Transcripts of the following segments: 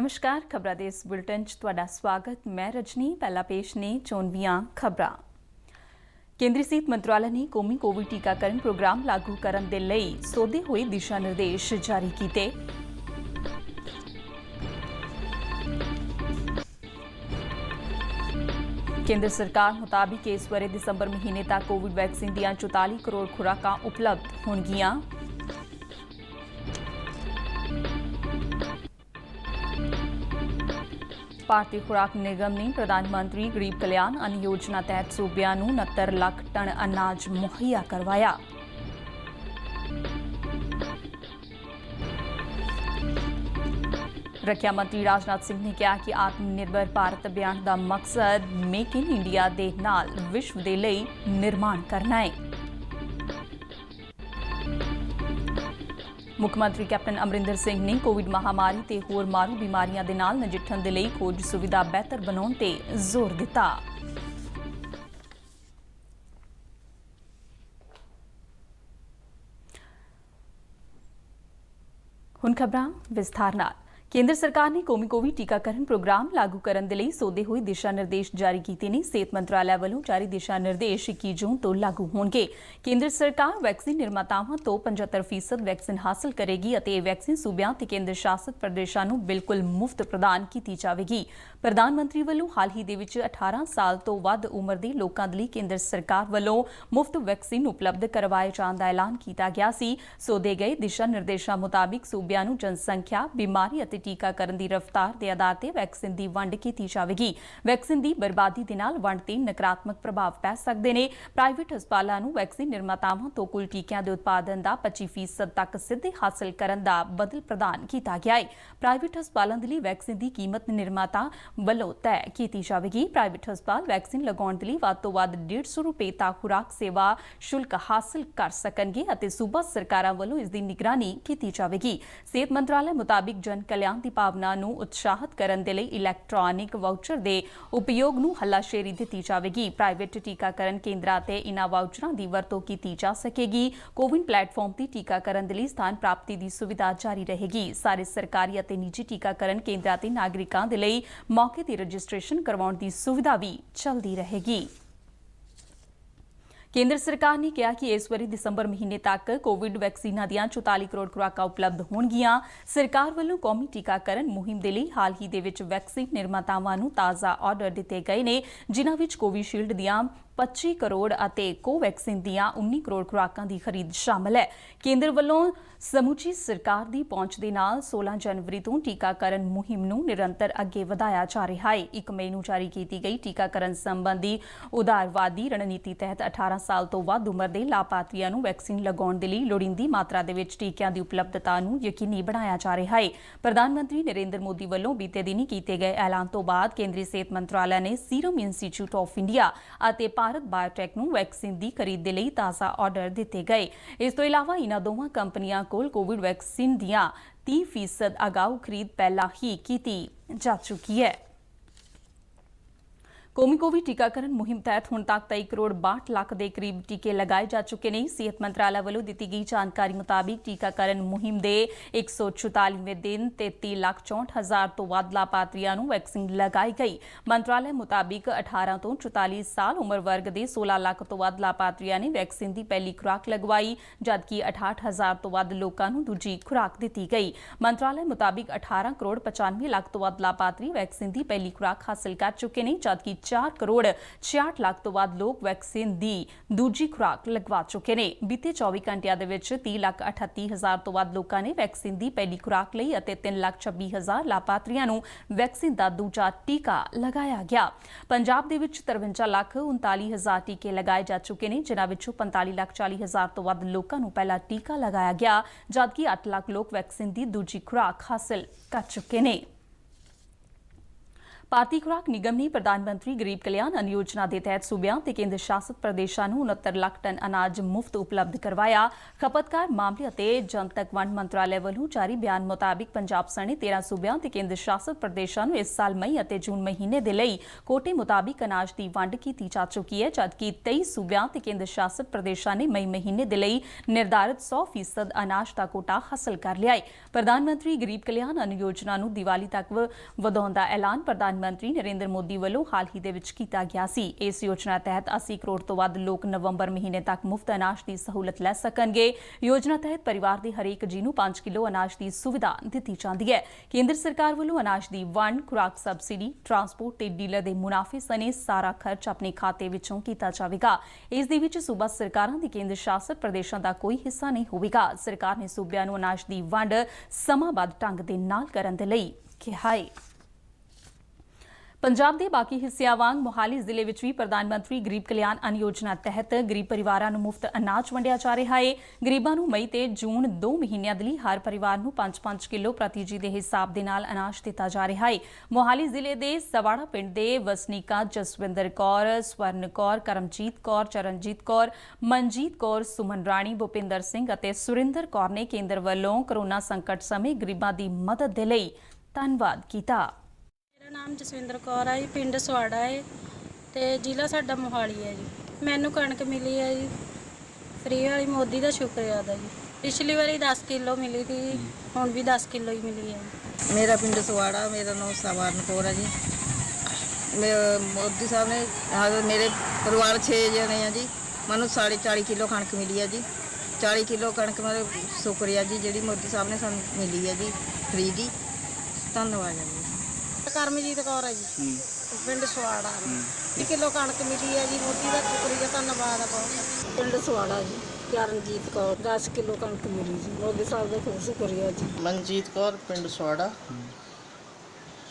नमस्कार खबरां दे इस बुलेटिन च तुहाडा स्वागत। मैं रजनी। पहला पेश ने चोनवीआं खबरां। केंद्री सेहत मंत्रालय ने कौमी कोविड टीकाकरण प्रोग्राम लागू करन दे लई सोधे होए दिशा निर्देश जारी कीते। केंद्र सरकार मुताबिक इस बरे दिसंबर महीने तक कोविड वैक्सीन दियां 44 करोड़ खुराकां उपलब्ध होणगियां। भारतीय खुराक निगम ने प्रधानमंत्री गरीब कल्याण अन्न योजना तहत सूबिਆਂ ਨੂੰ 69 ਲੱਖ टन अनाज मुहैया करवाया। रक्षा मंत्री राजनाथ सिंह ने कहा कि आत्मनिर्भर भारत अभियान का मकसद मेक इन इंडिया दे नाल विश्व दे लई निर्माण करना है। मुख्यमंत्री कैप्टन अमरिंदर सिंह ने कोविड महामारी ते होर मारू बीमारियां दे नाल नजिठण दे लई खोज सुविधा बेहतर बनाउण ते जोर दिता। हुण खबरां विस्तार नाल। केंद्र सरकार ने कौमी कोविड टीकाकरण प्रोग्राम लागू करन दे लई सोधे होए दिशा निर्देश जारी कीते ने। सेहत मंत्रालय वालों जारी दिशा निर्देश 21 जून तो लागू होणगे। केंद्र सरकार वैक्सीन निर्मातावां तो 75% वैक्सीन हासिल करेगी ਅਤੇ ਇਹ वैक्सीन सूबिਆਂ ਤੇ ਕੇਂਦਰ ਸ਼ਾਸਿਤ ਪ੍ਰਦੇਸ਼ਾਂ ਨੂੰ ਬਿਲਕੁਲ ਮੁਫਤ ਪ੍ਰਦਾਨ ਕੀਤੀ ਜਾਵੇਗੀ। ਪ੍ਰਧਾਨ ਮੰਤਰੀ ਵੱਲੋਂ ਹਾਲ ਹੀ ਦੇ ਵਿੱਚ 18 ਸਾਲ ਤੋਂ ਵੱਧ ਉਮਰ ਦੇ ਲੋਕਾਂ ਦੇ ਲਈ ਕੇਂਦਰ ਸਰਕਾਰ ਵੱਲੋਂ ਮੁਫਤ ਵੈਕਸੀਨ ਉਪਲਬਧ ਕਰਵਾਏ ਜਾਣ ਦਾ ਐਲਾਨ ਕੀਤਾ ਗਿਆ ਸੀ। ਸੋਧੇ ਗਏ ਦਿਸ਼ਾ ਨਿਰਦੇਸ਼ਾਂ ਮੁਤਾਬਿਕ ਸੂਬਿਆਂ ਨੂੰ ਜਨਸੰਖਿਆ, ਬਿਮਾਰੀ ਅਤੇ टीकाकरण की रफ्तार के आधार पर वैक्सीन की वंड की जाएगी। वैक्सीन की बर्बादी के नाल वंड ते नकारात्मक प्रभाव पै सकते हैं। प्राइवेट हस्पतालों को वैक्सीन निर्मातावां तो कुल टीकिਆਂ के उत्पादन का 25% तक सीधे हासिल करने का बदल प्रदान किया गया है। प्राइवेट हस्पतालों के लिए वैक्सीन की कीमत निर्माता वालों तय की जाएगी। प्राइवेट हस्पताल वैक्सीन लगाने के लिए वध तो वध 150 रुपए तक खुराक सेवा शुल्क हासिल कर सकणगे ਅਤੇ सूबा सरकारां वालों इसकी निगरानी की जाएगी। सेहत मंत्रालय मुताबिक जन कल्याण ਦੀ ਭਾਵਨਾ ਨੂੰ ਉਤਸ਼ਾਹਿਤ ਕਰਨ ਦੇ ਲਈ ਇਲੈਕਟ੍ਰੋਨਿਕ ਵਾਊਚਰ ਦੇ ਉਪਯੋਗ ਨੂੰ ਹੱਲਾਸ਼ੇਰੀ ਦਿੱਤੀ ਜਾਵੇਗੀ। ਪ੍ਰਾਈਵੇਟ ਟੀਕਾਕਰਨ ਕੇਂਦਰਾਂ ਤੇ ਇਨ੍ਹਾਂ ਵਾਊਚਰਾਂ ਦੀ ਵਰਤੋਂ ਕੀਤੀ ਜਾ ਸਕੇਗੀ। ਕੋਵਿਨ ਪਲੇਟਫਾਰਮ ਤੇ ਟੀਕਾਕਰਨ ਦੇ ਲਈ ਸਥਾਨ ਪ੍ਰਾਪਤੀ ਦੀ ਸੁਵਿਧਾ ਜਾਰੀ ਰਹੇਗੀ। ਸਾਰੇ ਸਰਕਾਰੀ ਅਤੇ ਨਿੱਜੀ ਟੀਕਾਕਰਨ ਕੇਂਦਰਾਂ ਤੇ ਨਾਗਰਿਕਾਂ ਦੇ ਲਈ ਮੌਕੇ ਤੇ ਰਜਿਸਟ੍ਰੇਸ਼ਨ ਕਰਵਾਉਣ ਦੀ ਸੁਵਿਧਾ ਵੀ ਚੱਲਦੀ ਰਹੇਗੀ। केंद्र सरकार ने कहा कि इस बारी दिसंबर महीने तक कोविड वैक्सीनां दियां 44 करोड़ खुराकां उपलब्ध होणगियां। सरकार वालों कौमी टीकाकरण मुहिम दे लई हाल ही दे विच वैक्सीन निर्मातावां नूं ताज़ा आर्डर दिते गए ने, जिन्हां विच कोविशील्ड दियां 25 करोड़ ਅਤੇ ਕੋਵੈਕਸਿਨ ਦੀਆਂ 19 ਕਰੋੜ ਖੁਰਾਕਾਂ ਦੀ ਖਰੀਦ ਸ਼ਾਮਲ ਹੈ। ਕੇਂਦਰ ਵੱਲੋਂ ਸਮੁੱਚੀ ਸਰਕਾਰ ਦੀ ਪਹੁੰਚ ਦੇ ਨਾਲ 16 ਜਨਵਰੀ ਤੋਂ ਟੀਕਾਕਰਨ ਮੁਹਿੰਮ ਨੂੰ ਨਿਰੰਤਰ ਅੱਗੇ ਵਧਾਇਆ ਜਾ ਰਿਹਾ ਹੈ। 1 ਮਈ ਨੂੰ ਜਾਰੀ ਕੀਤੀ ਗਈ ਟੀਕਾਕਰਨ ਸੰਬੰਧੀ ਉਦਾਰਵਾਦੀ ਰਣਨੀਤੀ ਤਹਿਤ 18 ਸਾਲ ਤੋਂ ਵੱਧ ਉਮਰ ਦੇ ਲਾਭਪਾਤਰੀਆਂ ਨੂੰ ਵੈਕਸੀਨ ਲਗਾਉਣ ਦੇ ਲਈ ਲੋੜੀਂਦੀ ਮਾਤਰਾ ਦੇ ਵਿੱਚ ਟੀਕਿਆਂ ਦੀ ਉਪਲਬਧਤਾ ਨੂੰ ਯਕੀਨੀ ਬਣਾਇਆ ਜਾ ਰਿਹਾ ਹੈ। ਪ੍ਰਧਾਨ ਮੰਤਰੀ ਨਰਿੰਦਰ ਮੋਦੀ ਵੱਲੋਂ ਬੀਤੇ ਦਿਨੀ ਕੀਤੇ ਗਏ ਐਲਾਨ ਤੋਂ ਬਾਅਦ ਕੇਂਦਰੀ ਸਿਹਤ ਮੰਤਰਾਲਾ ਨੇ ਸੀਰਮ ਇੰਸਟੀਚਿਊਟ ਆਫ ਇੰਡੀਆ ਅਤੇ ਭਾਰਤ ਬਾਇਓਟੈਕ ਨੂੰ ਵੈਕਸੀਨ ਦੀ ਖਰੀਦ ਦੇ ਲਈ ਤਾਜ਼ਾ ਆਰਡਰ ਦਿੱਤੇ ਗਏ। ਇਸ ਤੋਂ ਇਲਾਵਾ ਇਨ੍ਹਾਂ ਦੋਵਾਂ ਕੰਪਨੀਆਂ ਕੋਲ ਕੋਵਿਡ ਵੈਕਸੀਨ ਦੀਆਂ 30% ਅਗਾਊ ਖਰੀਦ ਪਹਿਲਾਂ ਹੀ ਕੀਤੀ ਜਾ ਚੁੱਕੀ ਹੈ। कौमी कोविड टीकाकरण मुहिम तहत हुण तक 23 करोड़ 62 लाख के करीब टीके लगाए जा चुके हैं। सेहत मंत्रालय वालों दी गई जानकारी मुताबिक टीकाकरण मुहिम के 144वें दिन 33,64,000 तो वध लाभार्थियों को वैक्सीन लगाई गई। मंत्रालय मुताबिक 18 तो 44 साल उम्र वर्ग के 16 लाख तो वध लाभार्थियों ने वैक्सीन की पहली खुराक लगवाई, जबकि 68,000 तो वध लोगों को दूजी खुराक दी गई। मंत्रालय मुताबिक 18 करोड़ 95 लाख तो वध लाभार्थी वैक्सीन की पहली खुराक हासिल कर चुके हैं, जबकि 4 करोड़ 66 लाख तो वध लोग वैक्सीन की दूजी खुराक लगवा चुके हैं। बीते 24 घंटिया 30,38,000 तो वध लोगों ने वैक्सीन की पहली खुराक ली और 3,26,000 लाभार्थियों को वैक्सीन का दूजा टीका लगाया गया। पंजाब के 53,39,000 टीके लगाए जा चुके हैं, जिन्हों 45,40,000 तो वध लोगों को पहला टीका लगाया गया, जबकि 8 लाख लोग वैक्सीन की दूजी खुराक हासिल कर चुके हैं। ਭਾਰਤੀ ਖੁਰਾਕ ਨਿਗਮ ਨੇ ਪ੍ਰਧਾਨ ਮੰਤਰੀ ਗਰੀਬ ਕਲਿਆਣ ਅੰਨ ਯੋਜਨਾ ਦੇ ਤਹਿਤ ਸੂਬਿਆਂ ਤੇ ਕੇਂਦਰ ਸ਼ਾਸਤ ਪ੍ਰਦੇਸ਼ਾਂ ਨੂੰ 69 ਲੱਖ ਟਨ ਅਨਾਜ ਮੁਫਤ ਉਪਲਬਧ ਕਰਵਾਇਆ। ਖਪਤਕਾਰ ਮਾਮਲੇ ਅਤੇ ਜਨਤਕ ਵੰਡ ਮੰਤਰਾਲੇ ਵੱਲੋਂ ਜਾਰੀ ਬਿਆਨ ਮੁਤਾਬਿਕ ਪੰਜਾਬ ਸਣੇ 13 ਸੂਬਿਆਂ ਤੇ ਕੇਂਦਰ ਸ਼ਾਸਤ ਪ੍ਰਦੇਸ਼ਾਂ ਨੂੰ ਇਸ ਸਾਲ ਮਈ ਅਤੇ ਜੂਨ ਮਹੀਨੇ ਦੇ ਲਈ ਕੋਟੇ ਮੁਤਾਬਿਕ ਅਨਾਜ ਦੀ ਵੰਡ ਕੀਤੀ ਜਾ ਚੁੱਕੀ ਹੈ, ਜਦਕਿ 23 ਸੂਬਿਆਂ ਤੇ ਕੇਂਦਰ ਸ਼ਾਸਤ ਪ੍ਰਦੇਸ਼ਾਂ ਨੇ ਮਈ ਮਹੀਨੇ ਦੇ ਲਈ ਨਿਰਧਾਰਿਤ 100% ਅਨਾਜ ਦਾ ਕੋਟਾ ਹਾਸਲ ਕਰ ਲਿਆ ਹੈ। ਪ੍ਰਧਾਨ ਮੰਤਰੀ ਗਰੀਬ ਕਲਿਆਣ ਅੰਨ ਯੋਜਨਾ ਨੂੰ ਦੀਵਾਲੀ ਤੱਕ ਵਧਾਉਣ ਦਾ ਐਲਾਨ ਪ੍ਰਧਾਨ ਮੰਤਰੀ ਨਰਿੰਦਰ ਮੋਦੀ ਵੱਲੋਂ ਹਾਲ ਹੀ ਦੇ ਵਿੱਚ ਕੀਤਾ ਗਿਆ ਸੀ। ਇਸ ਯੋਜਨਾ ਤਹਿਤ 80 ਕਰੋੜ ਤੋਂ ਵੱਧ ਲੋਕ ਨਵੰਬਰ ਮਹੀਨੇ ਤੱਕ ਮੁਫਤ ਅਨਾਜ ਦੀ ਸਹੂਲਤ ਲੈ ਸਕਣਗੇ। ਯੋਜਨਾ ਤਹਿਤ ਪਰਿਵਾਰ ਦੇ ਹਰੇਕ ਜੀ ਨੂੰ 5 ਕਿਲੋ ਅਨਾਜ ਦੀ ਸੁਵਿਧਾ ਦਿੱਤੀ ਜਾਂਦੀ ਹੈ। ਕੇਂਦਰ ਸਰਕਾਰ ਵੱਲੋਂ ਅਨਾਜ ਦੀ ਵੰਡ, ਖੁਰਾਕ ਸਬਸਿਡੀ, ਟਰਾਂਸਪੋਰਟ ਤੇ ਡੀਲਰ ਦੇ ਮੁਨਾਫੇ ਸਣੇ ਸਾਰਾ ਖਰਚ ਆਪਣੇ ਖਾਤੇ ਵਿੱਚੋਂ ਕੀਤਾ ਜਾਵੇਗਾ। ਇਸ ਦੇ ਵਿੱਚ ਸੂਬਾ ਸਰਕਾਰਾਂ ਦੀ ਕੇਂਦਰ ਸ਼ਾਸਤ ਪ੍ਰਦੇਸ਼ਾਂ ਦਾ ਕੋਈ ਹਿੱਸਾ ਨਹੀਂ ਹੋਵੇਗਾ। ਸਰਕਾਰ ਨੇ ਸੂਬਿਆਂ ਨੂੰ ਅਨਾਜ ਦੀ ਵੰਡ ਸਮਾਂਬੱਧ ਢੰਗ ਦੇ ਨਾਲ ਕਰਨ ਦੇ ਲਈ ਕਿਹਾ ਹੈ। ਪੰਜਾਬ ਦੇ ਬਾਕੀ ਹਿੱਸਿਆਂ ਵਾਂਗ ਮੋਹਾਲੀ ਜ਼ਿਲ੍ਹੇ ਵਿੱਚ ਵੀ ਪ੍ਰਧਾਨ ਮੰਤਰੀ ਗਰੀਬ ਕਲਿਆਣ ਅੰਨ ਯੋਜਨਾ ਤਹਿਤ ਗਰੀਬ ਪਰਿਵਾਰਾਂ ਨੂੰ ਮੁਫਤ ਅਨਾਜ ਵੰਡਿਆ ਜਾ ਰਿਹਾ ਹੈ। ਗਰੀਬਾਂ ਨੂੰ ਮਈ ਤੇ ਜੂਨ 2 ਮਹੀਨਿਆਂ ਦੇ ਲਈ ਹਰ ਪਰਿਵਾਰ ਨੂੰ 5-5 ਕਿਲੋ ਪ੍ਰਤੀ ਜੀ ਦੇ ਹਿਸਾਬ ਦੇ ਨਾਲ ਅਨਾਜ ਦਿੱਤਾ ਜਾ ਰਿਹਾ ਹੈ। ਮੋਹਾਲੀ ਜ਼ਿਲ੍ਹੇ ਦੇ ਸਵਾੜਾ ਪਿੰਡ ਦੇ ਵਸਨੀਕਾਂ ਜਸਵਿੰਦਰ ਕੌਰ, ਸਵਰਨ ਕੌਰ, ਕਰਮਜੀਤ ਕੌਰ, ਚਰਨਜੀਤ ਕੌਰ, ਮਨਜੀਤ ਕੌਰ, ਸੁਮਨ ਰਾਣੀ, ਭੁਪਿੰਦਰ ਸਿੰਘ ਅਤੇ ਸੁਰਿੰਦਰ ਕੌਰ ਨੇ ਕੇਂਦਰ ਵੱਲੋਂ ਕੋਰੋਨਾ ਸੰਕਟ ਸਮੇਂ ਗਰੀਬਾਂ ਦੀ ਮਦਦ ਦੇ ਲਈ ਧੰਨਵਾਦ ਕੀਤਾ। ਮੇਰਾ ਨਾਮ ਜਸਵਿੰਦਰ ਕੌਰ ਹੈ ਜੀ, ਪਿੰਡ ਸਵਾੜਾ ਹੈ ਤੇ ਜ਼ਿਲ੍ਹਾ ਸਾਡਾ ਮੋਹਾਲੀ ਹੈ ਜੀ। ਮੈਨੂੰ ਕਣਕ ਮਿਲੀ ਹੈ ਜੀ ਫ੍ਰੀ ਵਾਲੀ, ਮੋਦੀ ਦਾ ਸ਼ੁਕਰੀਆ ਅਦਾ ਜੀ। ਪਿਛਲੀ ਵਾਰੀ 10 ਕਿਲੋ ਮਿਲੀ ਸੀ, ਹੁਣ ਵੀ 10 ਕਿਲੋ ਹੀ ਮਿਲੀ ਹੈ। ਮੇਰਾ ਪਿੰਡ ਸਵਾੜਾ, ਮੇਰਾ ਨਾਮ ਸਵਰਨ ਕੌਰ ਹੈ ਜੀ। ਮੋਦੀ ਸਾਹਿਬ ਨੇ ਮੇਰੇ ਪਰਿਵਾਰ 6 ਜਣੇ ਆ ਜੀ, ਮੈਨੂੰ 40 ਕਿਲੋ ਕਣਕ ਮਿਲੀ ਹੈ ਜੀ। 40 ਕਿਲੋ ਕਣਕ ਮੇਰੇ ਸ਼ੁਕਰੀਆ ਜੀ ਜਿਹੜੀ ਮੋਦੀ ਸਾਹਿਬ ਨੇ ਸਾਨੂੰ ਮਿਲੀ ਹੈ ਜੀ ਫ੍ਰੀ ਦੀ। ਧੰਨਵਾਦ ਜੀ। ਕਰਮਜੀਤ ਕੌਰ ਹੈ ਜੀ, ਪਿੰਡ ਸਵਾੜਾ। 1 ਕਿਲੋ ਕਣਕ ਮਿਲੀ ਹੈ ਜੀ, ਮੋਦੀ ਦਾ ਸ਼ੁਕਰੀਆ, ਧੰਨਵਾਦ ਹੈ ਬਹੁਤ। ਪਿੰਡ ਸਵਾੜਾ ਜੀ, ਚਰਨਜੀਤ ਕੌਰ, 10 ਕਿਲੋ ਕਣਕ ਮਿਲੀ ਜੀ, ਮੋਦੀ ਸਾਹਿਬ ਦਾ ਬਹੁਤ ਸ਼ੁਕਰੀਆ ਜੀ। ਮਨਜੀਤ ਕੌਰ, ਪਿੰਡ ਸਵਾੜਾ।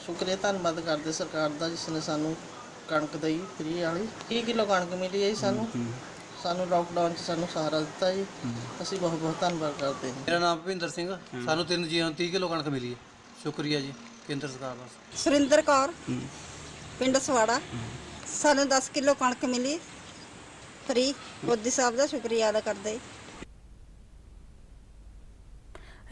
ਸ਼ੁਕਰੀਆ, ਧੰਨਵਾਦ ਕਰਦੇ ਸਰਕਾਰ ਦਾ ਜਿਸ ਨੇ ਸਾਨੂੰ ਕਣਕ ਦਈ ਫ੍ਰੀ ਵਾਲੀ। 30 ਕਿਲੋ ਕਣਕ ਮਿਲੀ ਹੈ ਜੀ ਸਾਨੂੰ ਲਾਕਡਾਊਨ 'ਚ ਸਾਨੂੰ ਸਹਾਰਾ ਦਿੱਤਾ ਜੀ। ਅਸੀਂ ਬਹੁਤ ਬਹੁਤ ਧੰਨਵਾਦ ਕਰਦੇ ਹਾਂ। ਮੇਰਾ ਨਾਮ ਭੁਪਿੰਦਰ ਸਿੰਘ, ਸਾਨੂੰ 3 ਜੀਆਂ ਨੂੰ 30 ਕਿਲੋ ਕਣਕ ਮਿਲੀ ਹੈ। ਸ਼ੁਕਰੀਆ ਜੀ ਕੇਂਦਰ ਸਰਕਾਰ ਦਾ। ਸੁਰਿੰਦਰ ਕੌਰ, ਪਿੰਡ ਸਵਾੜਾ, ਸਾਨੂੰ 10 ਕਿਲੋ ਕਣਕ ਮਿਲੀ ਫ੍ਰੀ। ਮੋਦੀ ਸਾਹਿਬ ਦਾ ਸ਼ੁਕਰੀਆ ਅਦਾ ਕਰਦੇ।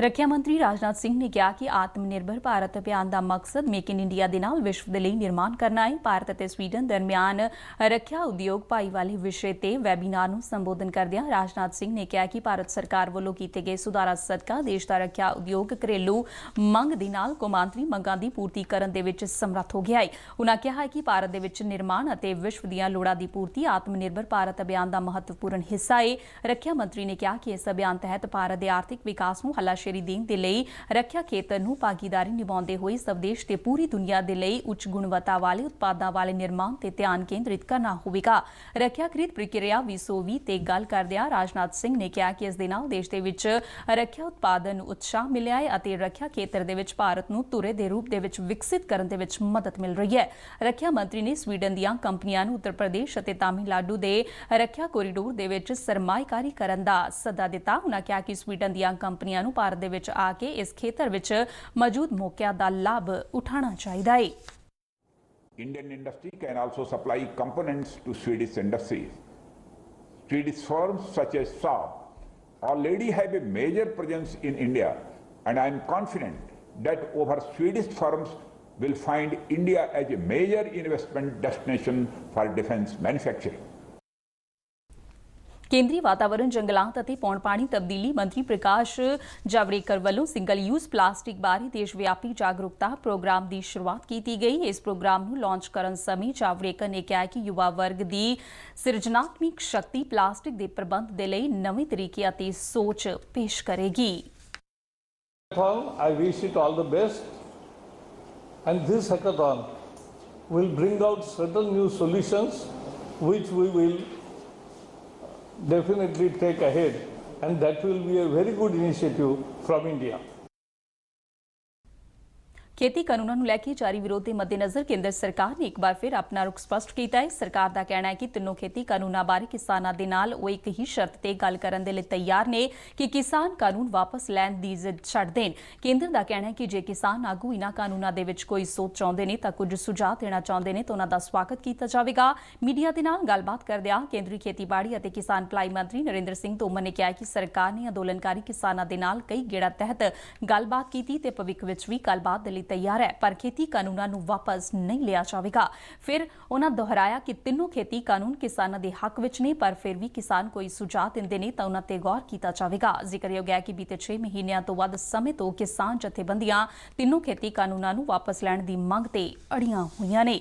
ਰੱਖਿਆ ਮੰਤਰੀ ਰਾਜਨਾਥ ਸਿੰਘ ਨੇ ਕਿਹਾ ਕਿ ਆਤਮ ਨਿਰਭਰ ਭਾਰਤ ਅਭਿਆਨ ਦਾ ਮਕਸਦ ਮੇਕ ਇਨ ਇੰਡੀਆ ਦੇ ਨਾਲ ਵਿਸ਼ਵ ਦੇ ਲਈ ਨਿਰਮਾਣ ਕਰਨਾ ਹੈ। ਭਾਰਤ ਅਤੇ ਸਵੀਡਨ ਦਰਮਿਆਨ ਰੱਖਿਆ ਉਦਯੋਗ ਭਾਈਵਾਲੀ ਵਿਸ਼ੇ ਤੇ ਵੈਬੀਨਾਰ ਨੂੰ ਸੰਬੋਧਨ ਕਰਦਿਆਂ ਰਾਜਨਾਥ ਸਿੰਘ ਨੇ ਕਿਹਾ ਕਿ ਭਾਰਤ ਸਰਕਾਰ ਵੱਲੋਂ ਕੀਤੇ ਗਏ ਸੁਧਾਰਾਂ ਸਦਕਾ ਦੇਸ਼ ਦਾ ਰੱਖਿਆ ਉਦਯੋਗ ਘਰੇਲੂ ਮੰਗ ਦੇ ਨਾਲ ਕੌਮਾਂਤਰੀ ਮੰਗਾਂ ਦੀ ਪੂਰਤੀ ਕਰਨ ਦੇ ਵਿੱਚ ਸਮਰੱਥ ਹੋ ਗਿਆ ਹੈ। ਉਨ੍ਹਾਂ ਕਿਹਾ ਹੈ ਕਿ ਭਾਰਤ ਦੇ ਵਿੱਚ ਨਿਰਮਾਣ ਅਤੇ ਵਿਸ਼ਵ ਦੀਆਂ ਲੋੜਾਂ ਦੀ ਪੂਰਤੀ ਆਤਮ ਨਿਰਭਰ ਭਾਰਤ ਅਭਿਆਨ ਦਾ ਮਹੱਤਵਪੂਰਨ ਹਿੱਸਾ ਹੈ। ਰੱਖਿਆ ਮੰਤਰੀ ਨੇ ਕਿਹਾ ਕਿ ਇਸ ਅਭਿਆਨ ਤਹਿਤ ਭਾਰਤ ਦੇ ਆਰਥਿਕ ਵਿਕਾਸ ਨੂੰ ਹੱਲਾਸ਼ੇਰੀ ਦੇਣ ਦੇ ਲਈ ਰੱਖਿਆ ਖੇਤਰ ਨੂੰ ਭਾਗੀਦਾਰੀ ਨਿਭਾਉਂਦੇ ਹੋਏ ਸਵਦੇਸ਼ ਤੇ ਪੂਰੀ ਦੁਨੀਆ ਦੇ ਲਈ ਉੱਚ ਗੁਣਵੱਤਾ ਵਾਲੇ ਉਤਪਾਦਾਂ ਵਾਲੇ ਨਿਰਮਾਣ ਤੇ ਧਿਆਨ ਕੇਂਦਰਿਤ ਕਰਨਾ ਹੋਵੇਗਾ। ਰੱਖਿਆ ਖਰੀਦ ਪ੍ਰਕਿਰਿਆ 2020 ਤੇ ਗੱਲ ਕਰਦਿਆਂ ਰਾਜਨਾਥ ਸਿੰਘ ਨੇ ਕਿਹਾ ਕਿ ਇਸ ਦੇ ਨਾਲ ਦੇਸ਼ ਦੇ ਵਿੱਚ ਰੱਖਿਆ ਉਤਪਾਦਨ ਨੂੰ ਉਤਸ਼ਾਹ ਮਿਲਿਆ ਹੈ ਅਤੇ ਰੱਖਿਆ ਖੇਤਰ ਦੇ ਵਿੱਚ ਭਾਰਤ ਨੂੰ ਧੁਰੇ ਦੇ ਰੂਪ ਦੇ ਵਿੱਚ ਵਿਕਸਿਤ ਕਰਨ ਦੇ ਵਿੱਚ ਮਦਦ ਮਿਲ ਰਹੀ ਹੈ। ਰੱਖਿਆ ਮੰਤਰੀ ਨੇ ਸਵੀਡਨ ਦੀਆਂ ਕੰਪਨੀਆਂ ਨੂੰ ਉੱਤਰ ਪ੍ਰਦੇਸ਼ ਅਤੇ ਤਾਮਿਲਨਾਡੂ ਦੇ ਰੱਖਿਆ ਕੋਰੀਡੋਰ ਦੇ ਵਿੱਚ ਸਰਮਾਏਕਾਰੀ ਕਰਨ ਦਾ ਸੱਦਾ ਦਿੱਤਾ। ਉਨ੍ਹਾਂ ਕਿਹਾ ਕਿ ਸਵੀਡਨ ਦੀਆਂ ਕੰਪਨੀਆਂ ਨੂੰ ਭਾਰਤ ਦੇ ਵਿੱਚ ਆ ਕੇ ਇਸ ਖੇਤਰ ਵਿੱਚ ਮੌਜੂਦ ਮੌਕਿਆਂ ਦਾ ਲਾਭ ਉਠਾਉਣਾ ਚਾਹੀਦਾ ਹੈ। Indian industry can also supply components to Swedish industries. Swedish firms such as Saab already have a major presence in India, and I am confident that over Swedish firms will find India as a major investment destination for defense manufacturing. ਕੇਂਦਰੀ ਵਾਤਾਵਰਣ, ਜੰਗਲਾਤ ਅਤੇ ਪੌਣ ਪਾਣੀ ਤਬਦੀਲੀ ਮੰਤਰੀ ਪ੍ਰਕਾਸ਼ ਜਾਵੜੇਕਰ ਵੱਲੋਂ single use plastic ਬਾਰੇ ਦੇਸ਼ ਵਿਆਪੀ ਜਾਗਰੂਕਤਾ ਪ੍ਰੋਗਰਾਮ ਦੀ ਸ਼ੁਰੂਆਤ ਕੀਤੀ ਗਈ। ਇਸ ਪ੍ਰੋਗਰਾਮ ਨੂੰ ਲਾਂਚ ਕਰਨ ਸਮੇਂ ਜਾਵੜੇਕਰ ਨੇ ਕਿਹਾ ਕਿ ਯੁਵਾ ਵਰਗ ਦੀ ਸਿਰਜਣਾਤਮਕ ਸ਼ਕਤੀ ਪਲਾਸਟਿਕ ਦੇ ਪ੍ਰਬੰਧ ਦੇ ਲਈ ਨਵੇਂ ਤਰੀਕੇ ਅਤੇ ਸੋਚ ਪੇਸ਼ ਕਰੇਗੀ। I wish it all the best, and this hackathon will bring out certain new solutions which we will definitely take ahead, and that will be a very good initiative from India. ਖੇਤੀ ਕਾਨੂੰਨਾਂ ਨੂੰ ਲੈ ਕੇ ਜਾਰੀ ਵਿਰੋਧ ਦੇ ਮੱਦੇਨਜ਼ਰ ਕੇਂਦਰ ਸਰਕਾਰ ਨੇ ਇੱਕ ਵਾਰ ਫਿਰ ਆਪਣਾ ਰੁਖ ਸਪਸ਼ਟ ਕੀਤਾ ਹੈ। ਸਰਕਾਰ ਦਾ ਕਹਿਣਾ ਹੈ ਕਿ ਤਿੰਨੋਂ ਖੇਤੀ ਕਾਨੂੰਨਾਂ ਬਾਰੇ ਕਿਸਾਨਾਂ ਦੇ ਨਾਲ ਉਹ ਇੱਕ ਹੀ ਸ਼ਰਤ ਤੇ ਗੱਲ ਕਰਨ ਦੇ ਲਈ ਤਿਆਰ ਨੇ ਕਿ ਕਿਸਾਨ ਕਾਨੂੰਨ ਵਾਪਸ ਲੈਣ ਦੀ ਜ਼ਿੱਦ ਛੱਡ ਦੇਣ। ਕੇਂਦਰ ਦਾ ਕਹਿਣਾ ਹੈ ਕਿ ਜੇ ਕਿਸਾਨ ਆਗੂ ਇਹਨਾਂ ਕਾਨੂੰਨਾਂ ਦੇ ਵਿੱਚ ਕੋਈ ਸੋਚ ਚਾਹੁੰਦੇ ਨੇ ਤਾਂ ਕੁਝ ਸੁਝਾਅ ਦੇਣਾ ਚਾਹੁੰਦੇ ਨੇ ਤਾਂ ਉਹਨਾਂ ਦਾ ਸਵਾਗਤ ਕੀਤਾ ਜਾਵੇਗਾ। ਮੀਡੀਆ ਦੇ ਨਾਲ ਗੱਲਬਾਤ ਕਰਦਿਆਂ ਕੇਂਦਰੀ ਖੇਤੀਬਾੜੀ ਅਤੇ ਕਿਸਾਨ ਭਲਾਈ ਮੰਤਰੀ ਨਰਿੰਦਰ ਸਿੰਘ ਤੋਮਰ ਨੇ ਕਿਹਾ ਕਿ ਸਰਕਾਰ ਨੇ ਅੰਦੋਲਨਕਾਰੀ ਕਿਸਾਨਾਂ ਦੇ ਨਾਲ ਕਈ ਗੇੜਾਂ ਤਹਿਤ ਗੱਲਬਾਤ ਕੀਤੀ ਤੇ ਭਵਿੱਖ ਵਿੱਚ ਵੀ ਗੱਲਬਾਤ ਦੇ ਲਈ ਤਿਆਰ ਹੈ, ਪਰ ਖੇਤੀ ਕਾਨੂੰਨਾਂ ਨੂੰ ਵਾਪਸ ਨਹੀਂ ਲਿਆ ਜਾਵੇਗਾ। ਫਿਰ ਉਹਨਾਂ ਦੁਹਰਾਇਆ ਕਿ ਤਿੰਨੋਂ ਖੇਤੀ ਕਾਨੂੰਨ ਕਿਸਾਨਾਂ ਦੇ ਹੱਕ ਵਿੱਚ ਨੇ, ਪਰ ਫਿਰ ਵੀ ਕਿਸਾਨ ਕੋਈ ਸੁਝਾਅ ਦਿੰਦੇ ਨੇ ਤਾਂ ਉਹਨਾਂ ਤੇ ਗੌਰ ਕੀਤਾ ਜਾਵੇਗਾ। ਜ਼ਿਕਰਯੋਗ ਹੈ ਕਿ ਬੀਤੇ 6 ਮਹੀਨਿਆਂ ਤੋਂ ਵੱਧ ਸਮੇਂ ਤੋਂ ਕਿਸਾਨ ਜਥੇਬੰਦੀਆਂ ਤਿੰਨੋਂ ਖੇਤੀ ਕਾਨੂੰਨਾਂ ਨੂੰ ਵਾਪਸ ਲੈਣ ਦੀ ਮੰਗ ਤੇ ਅੜੀਆਂ ਹੋਈਆਂ ਨੇ।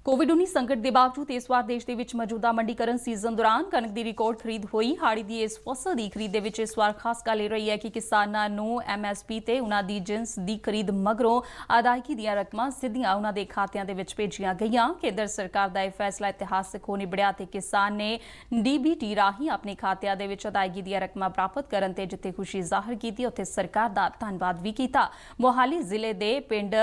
ਕੋਵਿਡ-19 ਸੰਕਟ ਦੇ ਬਾਵਜੂਦ ਇਸ ਵਾਰ ਦੇਸ਼ ਦੇ ਵਿੱਚ ਮੌਜੂਦਾ ਮੰਡੀਕਰਨ ਸੀਜ਼ਨ ਦੌਰਾਨ ਕਣਕ ਦੀ ਰਿਕਾਰਡ ਖਰੀਦ ਹੋਈ। ਹਾੜੀ ਦੀ ਇਸ ਫਸਲ ਦੀ ਖਰੀਦ ਦੇ ਵਿੱਚ ਇਸ ਵਾਰ ਖਾਸ ਗੱਲ ਇਹ ਰਹੀ ਹੈ ਕਿ ਕਿਸਾਨਾਂ ਨੂੰ MSP ਤੇ ਉਹਨਾਂ ਦੀ ਜਿੰਸ ਦੀ ਖਰੀਦ ਮਗਰੋਂ ਅਦਾਇਗੀ ਦੀਆਂ ਰਕਮਾਂ ਸਿੱਧੀਆਂ ਉਹਨਾਂ ਦੇ ਖਾਤਿਆਂ ਦੇ ਵਿੱਚ ਭੇਜੀਆਂ ਗਈਆਂ। ਕੇਂਦਰ ਸਰਕਾਰ ਦਾ ਇਹ ਫੈਸਲਾ ਇਤਿਹਾਸਕ ਹੋ ਨਿਬੜਿਆ ਤੇ ਕਿਸਾਨ ਨੇ DBT ਰਾਹੀਂ ਆਪਣੇ ਖਾਤਿਆਂ ਦੇ ਵਿੱਚ ਅਦਾਇਗੀ ਦੀਆਂ ਰਕਮਾਂ ਪ੍ਰਾਪਤ ਕਰਨ ਤੇ ਜਿੱਥੇ ਖੁਸ਼ੀ ਜ਼ਾਹਰ ਕੀਤੀ ਉੱਥੇ ਸਰਕਾਰ ਦਾ ਧੰਨਵਾਦ ਵੀ ਕੀਤਾ। ਮੋਹਾਲੀ ਜ਼ਿਲ੍ਹੇ ਦੇ ਪਿੰਡ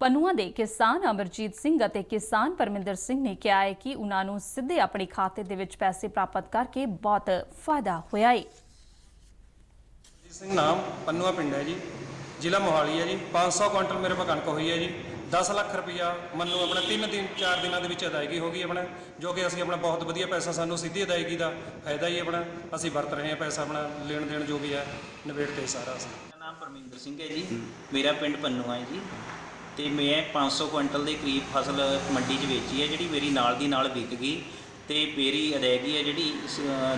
ਪਨੂਆ ਦੇ ਕਿਸਾਨ ਅਮਰਜੀਤ ਸਿੰਘ ਅਤੇ ਕਿਸਾਨ ਪਰਮਿੰਦਰ ਸਿੰਘ ਨੇ ਕਿਹਾ ਹੈ ਕਿ ਉਹਨਾਂ ਨੂੰ ਸਿੱਧੇ ਆਪਣੇ ਖਾਤੇ ਦੇ ਵਿੱਚ ਪੈਸੇ ਪ੍ਰਾਪਤ ਕਰਕੇ ਬਹੁਤ ਫਾਇਦਾ ਹੋਇਆ ਹੈ। ਅਮਰਜੀਤ ਸਿੰਘ ਨਾਮ ਪਨੂਆ ਪਿੰਡ ਹੈ ਜੀ, ਜ਼ਿਲ੍ਹਾ ਮੋਹਾਲੀ ਹੈ ਜੀ। 500 ਕੁਇੰਟਲ ਮੇਰੇ ਕੋਲ ਕਣਕ ਹੋਈ ਹੈ ਜੀ। 10 ਲੱਖ ਰੁਪਈਆ ਮੈਨੂੰ ਆਪਣਾ 4 ਦਿਨਾਂ ਦੇ ਵਿੱਚ ਅਦਾਇਗੀ ਹੋ ਗਈ ਆਪਣਾ, ਜੋ ਕਿ ਅਸੀਂ ਆਪਣਾ ਬਹੁਤ ਵਧੀਆ ਪੈਸਾ ਸਾਨੂੰ ਸਿੱਧੀ ਅਦਾਇਗੀ ਦਾ ਫਾਇਦਾ ਹੀ ਆਪਣਾ ਅਸੀਂ ਵਰਤ ਰਹੇ ਹਾਂ। ਪੈਸਾ ਆਪਣਾ ਲੈਣ ਦੇਣ ਜੋ ਵੀ ਹੈ ਨਿਬੇੜ ਤੇ ਸਾਰਾ ਅਸੀਂ। ਮੇਰਾ ਨਾਮ ਪਰਮਿੰਦਰ ਸਿੰਘ ਹੈ ਜੀ, ਮੇਰਾ ਪਿੰਡ ਪੰਨੂਆ ਹੈ ਜੀ, ਤੇ ਮੈਂ 500 ਕੁਇੰਟਲ ਦੇ ਕਰੀਬ ਫਸਲ ਮੰਡੀ 'ਚ ਵੇਚੀ ਹੈ, ਜਿਹੜੀ ਮੇਰੀ ਨਾਲ ਦੀ ਨਾਲ ਵਿਕ ਗਈ ਤੇ ਮੇਰੀ ਅਦਾਇਗੀ ਹੈ ਜਿਹੜੀ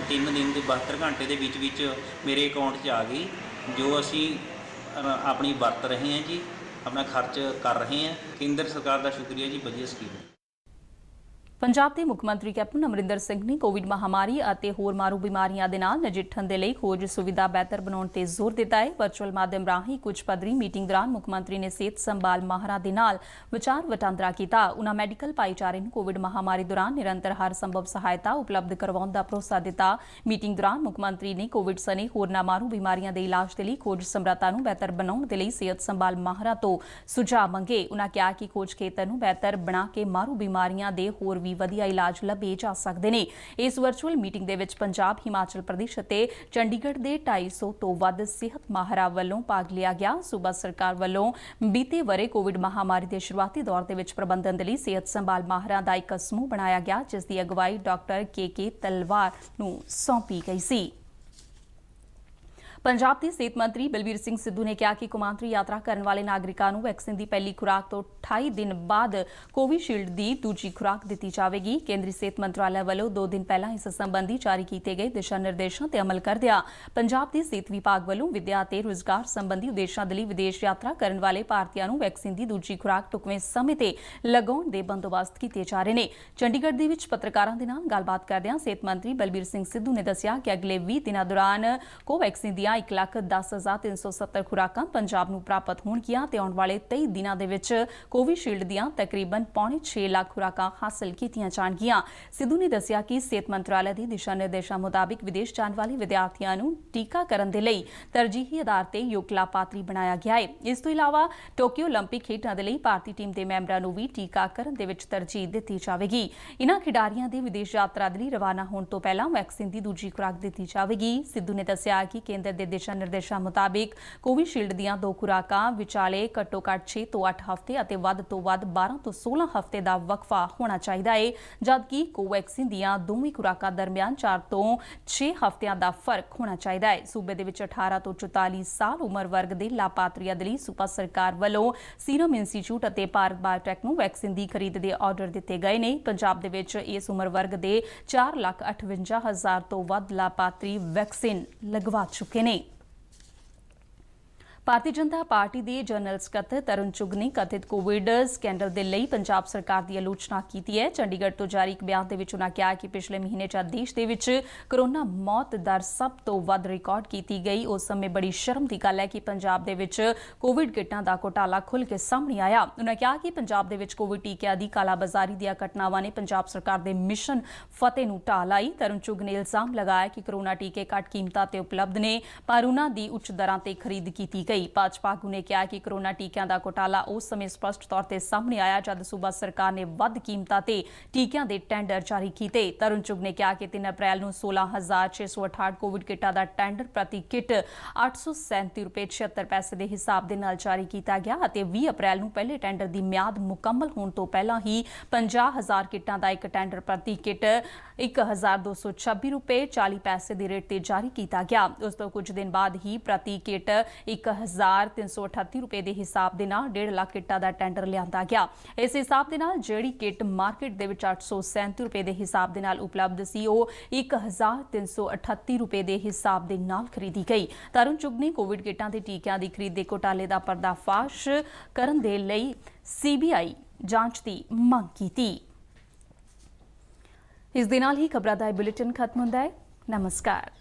3 ਦਿਨ ਦੇ 72 ਘੰਟੇ ਦੇ ਵਿੱਚ ਮੇਰੇ ਅਕਾਊਂਟ 'ਚ ਆ ਗਈ, ਜੋ ਅਸੀਂ ਆਪਣੀ ਵਰਤ ਰਹੇ ਹਾਂ ਜੀ, ਆਪਣਾ ਖਰਚ ਕਰ ਰਹੇ ਹਾਂ। ਕੇਂਦਰ ਸਰਕਾਰ ਦਾ ਸ਼ੁਕਰੀਆ ਜੀ, ਵਧੀਆ ਸਕੀਮ ਹੈ। ਪੰਜਾਬ ਦੇ ਮੁੱਖ ਮੰਤਰੀ ਕੈਪਟਨ ਅਮਰਿੰਦਰ ਸਿੰਘ ਨੇ ਕੋਵਿਡ ਮਹਾਮਾਰੀ ਅਤੇ ਹੋਰ ਮਾਰੂ ਬਿਮਾਰੀਆਂ ਦੇ ਨਾਲ ਨਜਿੱਠਣ ਦੇ ਲਈ ਖੋਜ ਸੁਵਿਧਾ ਬਿਹਤਰ ਬਣਾਉਣ ਤੇ ਜ਼ੋਰ ਦਿੱਤਾ ਹੈ। ਵਰਚੁਅਲ ਮਾਧਿਅਮ ਰਾਹੀਂ ਕੁਝ ਪੱਧਰੀ ਮੀਟਿੰਗ ਦੌਰਾਨ ਮੁੱਖ ਮੰਤਰੀ ਨੇ ਸਿਹਤ ਸੰਭਾਲ ਮਾਹਰਾਂ ਦੇ ਨਾਲ ਵਿਚਾਰ ਵਟਾਂਦਰਾ ਕੀਤਾ। ਉਨ੍ਹਾਂ ਮੈਡੀਕਲ ਭਾਈਚਾਰੇ ਨੂੰ ਕੋਵਿਡ ਮਹਾਮਾਰੀ ਦੌਰਾਨ ਨਿਰੰਤਰ ਹਰ ਸੰਭਵ ਸਹਾਇਤਾ ਉਪਲਬਧ ਕਰਵਾਉਣ ਦਾ ਭਰੋਸਾ ਦਿੱਤਾ। ਮੀਟਿੰਗ ਦੌਰਾਨ ਮੁੱਖ ਮੰਤਰੀ ਨੇ ਕੋਵਿਡ ਸਣੇ ਹੋਰਨਾਂ ਮਾਰੂ ਬਿਮਾਰੀਆਂ ਦੇ ਇਲਾਜ ਦੇ ਲਈ ਖੋਜ ਸਮਰੱਥਾ ਨੂੰ ਬਿਹਤਰ ਬਣਾਉਣ ਦੇ ਲਈ ਸਿਹਤ ਸੰਭਾਲ ਮਾਹਰਾਂ ਤੋਂ ਸੁਝਾਅ ਮੰਗੇ। ਉਨ੍ਹਾਂ ਕਿਹਾ ਕਿ ਖੋਜ ਖੇਤਰ ਨੂੰ ਬਿਹਤਰ ਬਣਾ ਕੇ ਮਾਰੂ ਬਿਮਾਰੀਆਂ ਦੇ ਹੋਰ ਵੀ ਵਧੀਆ ਇਲਾਜ ਲੱਭੇ ਜਾ ਸਕਦੇ ਨੇ। ਇਸ ਵਰਚੁਅਲ ਮੀਟਿੰਗ ਦੇ ਵਿੱਚ ਪੰਜਾਬ, ਹਿਮਾਚਲ ਪ੍ਰਦੇਸ਼ ਅਤੇ ਚੰਡੀਗੜ੍ਹ ਦੇ 250 ਤੋਂ ਵੱਧ ਸਿਹਤ ਮਾਹਰਾਂ ਵੱਲੋਂ ਭਾਗ ਲਿਆ ਗਿਆ। ਸੂਬਾ ਸਰਕਾਰ ਵੱਲੋਂ ਬੀਤੇ ਵਰ੍ਹੇ ਕੋਵਿਡ ਮਹਾਮਾਰੀ ਦੇ ਸ਼ੁਰੂਆਤੀ ਦੌਰ ਦੇ ਵਿੱਚ ਪ੍ਰਬੰਧਨ ਦੇ ਲਈ ਸਿਹਤ ਸੰਭਾਲ ਮਾਹਰਾਂ ਦਾ ਇੱਕ ਸਮੂਹ ਬਣਾਇਆ ਗਿਆ, ਜਿਸ ਦੀ ਅਗਵਾਈ ਡਾਕਟਰ ਕੇ ਤਲਵਾਰ ਨੂੰ ਸੌਂਪੀ ਗਈ ਸੀ। ਪੰਜਾਬ ਦੇ ਸਿਹਤ ਮੰਤਰੀ ਬਲਬੀਰ ਸਿੰਘ ਸਿੱਧੂ ਨੇ ਕਿਹਾ ਕਿ ਕੌਮਾਂਤਰੀ ਯਾਤਰਾ ਕਰਨ ਵਾਲੇ ਨਾਗਰਿਕਾਂ ਨੂੰ ਵੈਕਸੀਨ ਦੀ ਪਹਿਲੀ ਖੁਰਾਕ ਤੋਂ 28 ਦਿਨ ਬਾਅਦ ਕੋਵਿਸ਼ੀਲਡ ਦੀ ਦੂਜੀ ਖੁਰਾਕ ਦਿੱਤੀ ਜਾਵੇਗੀ। ਕੇਂਦਰੀ ਸਿਹਤ ਮੰਤਰਾਲਾ ਵੱਲੋਂ 2 ਦਿਨ ਪਹਿਲਾਂ ਇਸ ਸੰਬੰਧੀ ਜਾਰੀ ਕੀਤੇ ਗਏ ਦਿਸ਼ਾ ਨਿਰਦੇਸ਼ਾਂ ਤੇ ਅਮਲ ਕਰਦਿਆਂ ਪੰਜਾਬ ਦੇ ਸਿਹਤ ਵਿਭਾਗ ਵੱਲੋਂ ਵਿੱਦਿਆ ਅਤੇ ਰੁਜ਼ਗਾਰ ਸੰਬੰਧੀ ਉਦੇਸ਼ਾਂ ਦੇ ਲਈ ਵਿਦੇਸ਼ ਯਾਤਰਾ ਕਰਨ ਵਾਲੇ ਭਾਰਤੀਆਂ ਨੂੰ ਵੈਕਸੀਨ ਦੀ ਦੂਜੀ ਖੁਰਾਕ ਢੁਕਵੇਂ ਸਮੇਂ ਤੇ ਲਗਾਉਣ ਦੇ ਬੰਦੋਬਸਤ ਕੀਤੇ ਜਾ ਰਹੇ ਨੇ। ਚੰਡੀਗੜ੍ਹ ਦੇ ਵਿੱਚ ਪੱਤਰਕਾਰਾਂ ਦੇ ਨਾਲ ਗੱਲਬਾਤ ਕਰਦਿਆਂ ਸਿਹਤ ਮੰਤਰੀ ਬਲਬੀਰ ਸਿੰਘ ਸਿੱਧੂ ਨੇ ਦੱਸਿਆ ਕਿ ਅਗਲੇ 20 ਦਿਨਾਂ ਦੌਰਾਨ ਕੋਵੈਕਸੀਨ ਦੀਆਂ 1,10,370 ਖੁਰਾਕਾਂ ਪੰਜਾਬ ਨੂੰ ਪ੍ਰਾਪਤ ਹੋਣਗੀਆਂ ਤੇ ਆਉਣ ਵਾਲੇ 23 ਦਿਨਾਂ ਦੇ ਵਿੱਚ ਕੋਵਿਸ਼ੀਲਡ ਦੀਆਂ ਤਕਰੀਬਨ 6.5 ਲੱਖ ਖੁਰਾਕਾਂ ਹਾਸਲ ਕੀਤੀਆਂ ਜਾਣਗੀਆਂ। ਸਿੱਧੂ ਨੇ ਦੱਸਿਆ ਕਿ ਸਿਹਤ ਮੰਤਰਾਲੇ ਦੀ ਦਿਸ਼ਾ ਨਿਰਦੇਸ਼ਾਂ ਮੁਤਾਬਿਕ ਵਿਦੇਸ਼ ਜਾਣ ਵਾਲੇ ਵਿਦਿਆਰਥੀਆਂ ਨੂੰ ਟੀਕਾਕਰਨ ਦੇ ਲਈ ਤਰਜੀਹੀ ਆਧਾਰ ਤੇ ਯੋਗ ਲਾਭਪਾਤਰੀ ਬਣਾਇਆ ਗਿਆ ਹੈ। ਇਸ ਤੋਂ ਇਲਾਵਾ ਟੋਕੀਓ ਓਲੰਪਿਕ ਖੇਡਾਂ ਦੇ ਲਈ ਭਾਰਤੀ ਟੀਮ ਦੇ ਮੈਂਬਰਾਂ ਨੂੰ ਵੀ ਟੀਕਾਕਰਨ ਦੇ ਵਿੱਚ ਤਰਜੀਹ ਦਿੱਤੀ ਜਾਵੇਗੀ। ਇਨ੍ਹਾਂ ਖਿਡਾਰੀਆਂ ਦੇ ਵਿਦੇਸ਼ ਯਾਤਰਾ ਦੇ ਲਈ ਰਵਾਨਾ ਹੋਣ ਤੋਂ ਪਹਿਲਾਂ ਵੈਕਸੀਨ ਦੀ ਦੂਜੀ ਖੁਰਾਕ ਦਿੱਤੀ ਜਾਵੇਗੀ। ਸਿੱਧੂ ਨੇ ਦੱਸਿਆ ਕਿ ਕੇਂਦਰ ਦੇ ਦਿਸ਼ਾ ਨਿਰਦੇਸ਼ਾਂ ਮੁਤਾਬਿਕ ਕੋਵਿਸ਼ੀਲਡ ਦੀਆਂ 2 ਖੁਰਾਕਾਂ ਵਿਚਾਲੇ ਘੱਟੋ-ਘੱਟ 6 ਤੋਂ 8 ਹਫ਼ਤੇ ਅਤੇ ਵੱਧ ਤੋਂ ਵੱਧ 12 ਤੋਂ 16 ਹਫ਼ਤੇ ਦਾ ਵਕਫਾ ਹੋਣਾ ਚਾਹੀਦਾ ਹੈ, ਜਦਕਿ ਕੋਵੈਕਸਿਨ ਦੀਆਂ ਦੋਵੇਂ ਖੁਰਾਕਾਂ ਦਰਮਿਆਨ 4 ਤੋਂ 6 ਹਫ਼ਤਿਆਂ ਦਾ ਫਰਕ ਹੋਣਾ ਚਾਹੀਦਾ ਹੈ। ਸੂਬੇ ਦੇ ਵਿੱਚ 18 ਤੋਂ 44 ਸਾਲ ਉਮਰ ਵਰਗ ਦੇ ਲਾਭਪਾਤਰੀਆਂ ਦੇ ਲਈ ਸੂਬਾ ਸਰਕਾਰ ਵੱਲੋਂ ਸੀਰਮ ਇੰਸਟੀਚਿਊਟ ਅਤੇ ਭਾਰਤ ਬਾਇਓਟੈਕ ਨੂੰ ਵੈਕਸੀਨ ਦੀ ਖਰੀਦ ਦੇ ਆਰਡਰ ਦਿੱਤੇ ਗਏ ਨੇ। ਪੰਜਾਬ ਦੇ ਵਿੱਚ ਇਸ ਉਮਰ ਵਰਗ ਦੇ 4,58,000 ਤੋਂ ਵੱਧ ਲਾਭਪਾਤਰੀ ਵੈਕਸੀਨ ਲਗਵਾ ਚੁੱਕੇ ਨੇ। ਭਾਰਤੀ ਜਨਤਾ ਪਾਰਟੀ ਦੇ ਜਨਰਲ ਸਕੱਤਰ ਤਰੁਣ ਚੁੱਘ ਨੇ ਕਥਿਤ ਕੋਵਿਡ ਸਕੈਂਡਲ ਦੇ ਲਈ ਪੰਜਾਬ ਸਰਕਾਰ ਦੀ ਆਲੋਚਨਾ ਕੀਤੀ ਹੈ। ਚੰਡੀਗੜ੍ਹ ਤੋਂ ਜਾਰੀ ਇੱਕ ਬਿਆਨ ਦੇ ਵਿੱਚ ਉਨ੍ਹਾਂ ਕਿਹਾ ਕਿ ਪਿਛਲੇ ਮਹੀਨੇ 'ਚ ਦੇਸ਼ ਦੇ ਵਿੱਚ ਕਰੋਨਾ ਮੌਤ ਦਰ ਸਭ ਤੋਂ ਵੱਧ ਰਿਕਾਰਡ ਕੀਤੀ ਗਈ। ਉਸ ਸਮੇਂ ਬੜੀ ਸ਼ਰਮ ਦੀ ਗੱਲ ਹੈ ਕਿ ਪੰਜਾਬ ਦੇ ਵਿੱਚ ਕੋਵਿਡ ਕਿੱਟਾਂ ਦਾ ਘੁਟਾਲਾ ਖੁੱਲ੍ਹ ਕੇ ਸਾਹਮਣੇ ਆਇਆ। ਉਨ੍ਹਾਂ ਕਿਹਾ ਕਿ ਪੰਜਾਬ ਦੇ ਵਿੱਚ ਕੋਵਿਡ ਟੀਕਿਆਂ ਦੀ ਕਾਲਾਬਾਜ਼ਾਰੀ ਦੀਆਂ ਘਟਨਾਵਾਂ ਨੇ ਪੰਜਾਬ ਸਰਕਾਰ ਦੇ ਮਿਸ਼ਨ ਫਤਿਹ ਨੂੰ ਢਾਹ ਲਾਈ। ਤਰੁਣ ਚੁੱਘ ਨੇ ਇਲਜ਼ਾਮ ਲਗਾਇਆ ਕਿ ਕਰੋਨਾ ਟੀਕੇ ਘੱਟ ਕੀਮਤਾਂ ਤੇ ਉਪਲਬਧ ਨੇ, ਪਰ ਉਨ੍ਹਾਂ ਦੀ ਉੱਚ ਦਰਾਂ ਤੇ ਖਰੀਦ ਕੀਤੀ ਗਈ। ਭਾਜਪਾ ਆਗੂ ਨੇ ਕਿਹਾ ਕਿ ਕਰੋਨਾ ਟੀਕਿਆਂ ਦਾ ਘੁਟਾਲਾ ਉਸ ਸਮੇਂ ਸਪਸ਼ਟ ਤੌਰ ਤੇ ਸਾਹਮਣੇ ਆਇਆ ਜਦ ਸੂਬਾ ਸਰਕਾਰ ਨੇ ਵੱਧ ਕੀਮਤਾਂ ਤੇ ਟੀਕਿਆਂ ਦੇ ਟੈਂਡਰ ਜਾਰੀ ਕੀਤੇ। ਤਰੁਣ ਚੁਗ ਨੇ ਕਿਹਾ ਕਿ 3 ਅਪ੍ਰੈਲ ਨੂੰ 16,668 ਕੋਵਿਡ ਕਿੱਟਾਂ ਦਾ ਟੈਂਡਰ ਪ੍ਰਤੀ ਕਿੱਟ 837 ਰੁਪਏ 76 ਪੈਸੇ ਦੇ ਹਿਸਾਬ ਦੇ ਨਾਲ ਜਾਰੀ ਕੀਤਾ ਗਿਆ ਅਤੇ 20 ਅਪ੍ਰੈਲ ਨੂੰ ਪਹਿਲੇ ਟੈਂਡਰ ਦੀ ਮਿਆਦ ਮੁਕੰਮਲ ਹੋਣ ਤੋਂ ਪਹਿਲਾਂ ਹੀ 50,000 ਕਿੱਟਾਂ ਦਾ ਇੱਕ ਟੈਂਡਰ ਪ੍ਰਤੀ ਕਿੱਟ 1,226 ਰੁਪਏ 40 ਪੈਸੇ ਦੀ ਰੇਟ ਤੇ ਜਾਰੀ ਕੀਤਾ ਗਿਆ। ਉਸ ਤੋਂ ਕੁਝ ਦਿਨ ਬਾਅਦ ਹੀ ਪ੍ਰਤੀ ਕਿੱਟ 1,338 ਰੁਪਏ ਦੇ ਹਿਸਾਬ ਦੇ ਨਾਲ 1.5 ਲੱਖ ਕਿੱਟਾਂ ਦਾ ਟੈਂਡਰ ਲਿਆਂਦਾ ਗਿਆ। ਇਸ ਹਿਸਾਬ ਦੇ ਨਾਲ ਜਿਹੜੀ ਕਿੱਟ ਮਾਰਕੀਟ ਦੇ ਵਿੱਚ 837 ਰੁਪਏ ਦੇ ਹਿਸਾਬ ਦੇ ਨਾਲ ਉਪਲਬਧ ਸੀ ਉਹ 1,338 ਰੁਪਏ ਦੇ ਹਿਸਾਬ ਦੇ ਨਾਲ ਖਰੀਦੀ ਗਈ। ਤਰੁਣ ਚੁਗ ਨੇ ਕੋਵਿਡ ਕਿੱਟਾਂ ਦੇ ਟੀਕਿਆਂ ਦੀ ਖਰੀਦ ਦੇ ਘੁਟਾਲੇ ਦਾ ਪਰਦਾਫਾਸ਼ ਕਰਨ ਦੇ ਲਈ CBI ਜਾਂਚ ਦੀ ਮੰਗ ਕੀਤੀ। ਇਸ ਦੇ ਨਾਲ ਹੀ ਖਬਰਾਂ ਦਾ ਇਹ ਬੁਲੇਟਿਨ ਖਤਮ ਹੁੰਦਾ ਹੈ। ਨਮਸਕਾਰ।